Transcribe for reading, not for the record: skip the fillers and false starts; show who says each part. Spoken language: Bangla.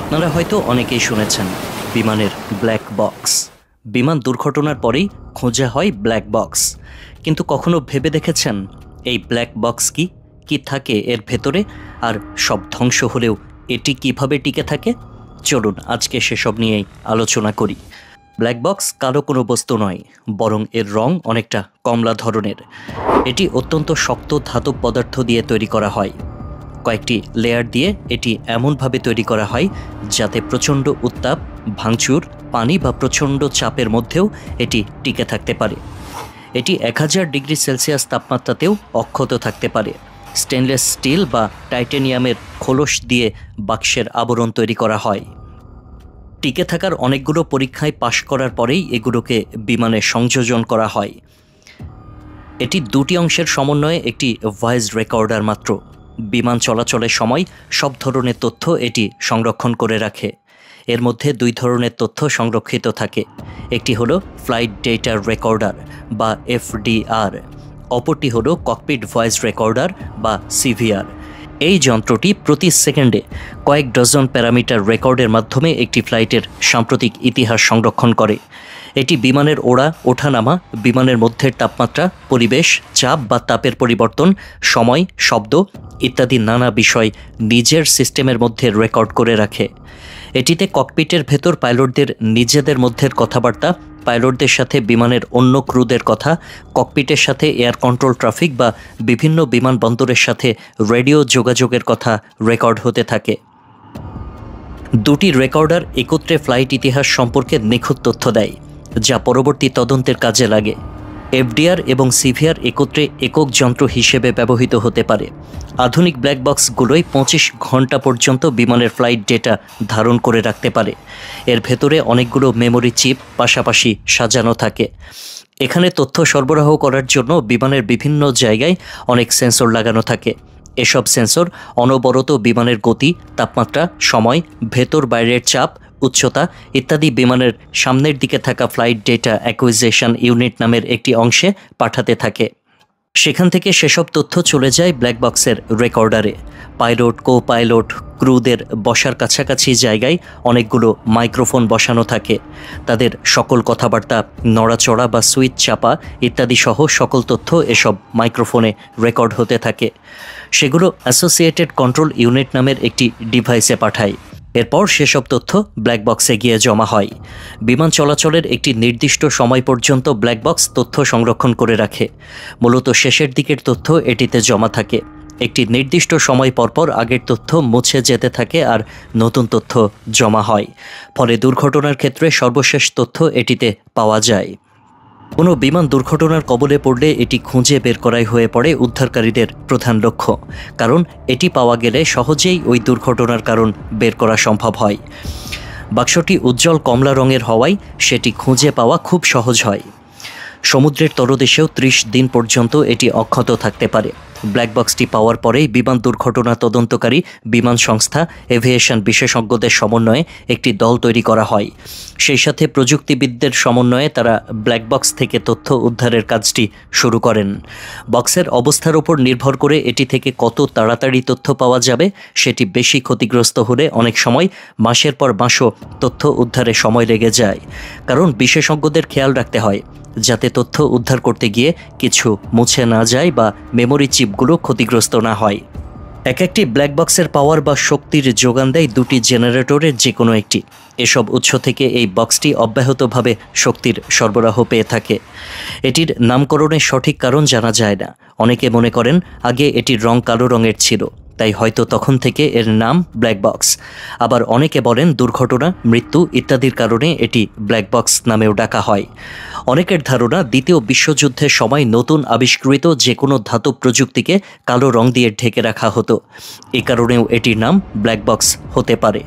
Speaker 1: আপনারা হয়তো অনেকেই শুনেছেন বিমানের ব্ল্যাক বক্স। বিমান দুর্ঘটনার পরেই খোঁজা হয় ব্ল্যাক বক্স, কিন্তু কখনো ভেবে দেখেছেন এই ব্ল্যাক বক্স কি থাকে এর ভেতরে, আর সব ধ্বংস হলেও এটি কিভাবে টিকে থাকে? চলুন আজকে সেসব নিয়েই আলোচনা করি। ব্ল্যাক বক্স কালো কোনো বস্তু নয়, বরং এর রং অনেকটা কমলা ধরনের। এটি অত্যন্ত শক্ত ধাতব পদার্থ দিয়ে তৈরি করা হয়। কয়েকটি লেয়ার দিয়ে এটি এমনভাবে তৈরি করা হয় যাতে প্রচণ্ড উত্তাপ, ভাঙচুর, পানি বা প্রচণ্ড চাপের মধ্যেও এটি টিকে থাকতে পারে। এটি 1000 ডিগ্রি সেলসিয়াস তাপমাত্রাতেও অক্ষত থাকতে পারে। স্টেনলেস স্টিল বা টাইটেনিয়ামের খোলস দিয়ে বাক্সের আবরণ তৈরি করা হয়। টিকে থাকার অনেকগুলো পরীক্ষায় পাশ করার পরেই এগুলোকে বিমানে সংযোজন করা হয়। এটি দুটি অংশের সমন্বয়ে একটি ভয়েস রেকর্ডার মাত্র। বিমান চলাচলের সময় সব ধরনের তথ্য এটি সংরক্ষণ করে রাখে। এর মধ্যে দুই ধরনের তথ্য সংরক্ষিত থাকে, একটি হলো ফ্লাইট ডেটা রেকর্ডার বা এফডিআর, অপরটি হলো ককপিট ভয়েস রেকর্ডার বা সিভিআর। এই যন্ত্রটি প্রতি সেকেন্ডে কয়েক ডজন প্যারামিটার রেকর্ডের মাধ্যমে একটি ফ্লাইটের সাম্প্রতিক ইতিহাস সংরক্ষণ করে। এটি বিমানের ওঠানামা, বিমানের মধ্যের তাপমাত্রা, পরিবেশ, চাপ বা তাপের পরিবর্তন, সময়, শব্দ ইত্যাদি নানা বিষয় নিজের সিস্টেমের মধ্যে রেকর্ড করে রাখে। এটিতে ককপিটের ভেতর পাইলটদের নিজেদের মধ্যের কথাবার্তা, পাইলটদের সাথে বিমানের অন্য ক্রুদের কথা, ককপিটের সাথে এয়ার কন্ট্রোল ট্রাফিক বা বিভিন্ন বিমানবন্দরের সাথে রেডিও যোগাযোগের কথা রেকর্ড হতে থাকে। দুটি রেকর্ডার একত্রে ফ্লাইট ইতিহাস সম্পর্কে নিখুঁত তথ্য দেয়, যা পরবর্তী তদন্তের কাজে লাগে। এফডিআর এবং সিভিআর একত্রে একক যন্ত্র হিসেবে ব্যবহৃত হতে পারে। আধুনিক ব্ল্যাক বক্সগুলোই 25 ঘন্টা পর্যন্ত বিমানের ফ্লাইট ডেটা ধারণ করে রাখতে পারে। এর ভেতরে অনেকগুলো মেমোরি চিপ পাশাপাশি সাজানো থাকে। এখানে তথ্য সরবরাহ করার জন্য বিমানের বিভিন্ন জায়গায় অনেক সেন্সর লাগানো থাকে। এসব সেন্সর অনবরত বিমানের গতি, তাপমাত্রা, সময়, ভেতর বাইরের চাপ, উচ্চতা ইত্যাদি বিমানের সামনের দিকে থাকা ফ্লাইট ডেটা অ্যাকুইজিশন ইউনিট নামের একটি অংশে পাঠাতে থাকে। সেখান থেকে সেসব তথ্য চলে যায় ব্ল্যাক বক্সের রেকর্ডারে। পাইলট, কো পাইলট, ক্রুদের বসার কাছাকাছি জায়গায় অনেকগুলো মাইক্রোফোন বসানো থাকে। তাদের সকল কথাবার্তা, নড়াচড়া বা সুইচ চাপা ইত্যাদি সহ সকল তথ্য এসব মাইক্রোফোনে রেকর্ড হতে থাকে। সেগুলো অ্যাসোসিয়েটেড কন্ট্রোল ইউনিট নামের একটি ডিভাইসে পাঠায়। এরপর সেসব তথ্য ব্ল্যাক বক্সে গিয়ে জমা হয়। বিমান চলাচলের একটি নির্দিষ্ট সময় পর্যন্ত ব্ল্যাক বক্স তথ্য সংরক্ষণ করে রাখে। মূলত শেষের দিকের তথ্য এটিতে জমা থাকে। একটি নির্দিষ্ট সময় পরপর আগের তথ্য মুছে যেতে থাকে আর নতুন তথ্য জমা হয়। ফলে দুর্ঘটনার ক্ষেত্রে সর্বশেষ তথ্য এটিতে পাওয়া যায়। কোনো বিমান দুর্ঘটনার কবলে পড়লে এটি খুঁজে বের করাই হয়ে পড়ে উদ্ধারকারীদের প্রধান লক্ষ্য, কারণ এটি পাওয়া গেলে সহজেই ওই দুর্ঘটনার কারণ বের করা সম্ভব হয়। বাক্সটি উজ্জ্বল কমলা রঙের হওয়ায় সেটি খুঁজে পাওয়া খুব সহজ হয়। সমুদ্রের তলদেশেও 30 দিন পর্যন্ত এটি অক্ষত থাকতে পারে। ব্ল্যাক বক্সটি পাওয়ার পরেই বিমান দুর্ঘটনা তদন্তকারী বিমান সংস্থা এভিয়েশন বিশেষজ্ঞদের সমন্বয়ে একটি দল তৈরি করা হয়। সেই সাথে প্রযুক্তিবিদদের সমন্বয়ে তারা ব্ল্যাক বক্স থেকে তথ্য উদ্ধারের কাজটি শুরু করেন। বক্সের অবস্থার উপর নির্ভর করে এটি থেকে কত তাড়াতাড়ি তথ্য পাওয়া যাবে সেটি বেশি ক্ষতিগ্রস্ত হলে অনেক সময় মাসের পর মাসও তথ্য উদ্ধারে সময় লেগে যায়, কারণ বিশেষজ্ঞদের খেয়াল রাখতে হয় যাতে তথ্য উদ্ধার করতে গিয়ে কিছু মুছে না যায় বা মেমোরি চিপগুলো ক্ষতিগ্রস্ত না হয়। একটি ব্ল্যাক বক্সের পাওয়ার বা শক্তির যোগান দেয় দুটি জেনারেটরের যে কোনো একটি। এসব উৎস থেকে এই বক্সটি অব্যাহতভাবে শক্তির সরবরাহ পেয়ে থাকে। এটির নামকরণের সঠিক কারণ জানা যায় না। অনেকে মনে করেন আগে এটির রং কালো রঙের ছিল, তাই হয়তো তখন থেকে এর নাম ব্ল্যাক বক্স। আবার অনেকে বলেন দুর্ঘটনা, মৃত্যু ইত্যাদির কারণে এটি ব্ল্যাক বক্স নামেও ডাকা হয়। অনেকের ধারণা দ্বিতীয় বিশ্বযুদ্ধের সময় নতুন আবিষ্কৃত যে কোনো ধাতব প্রযুক্তিকে কালো রং দিয়ে ঢেকে রাখা হতো। এ কারণেও এটির নাম ব্ল্যাক বক্স হতে পারে।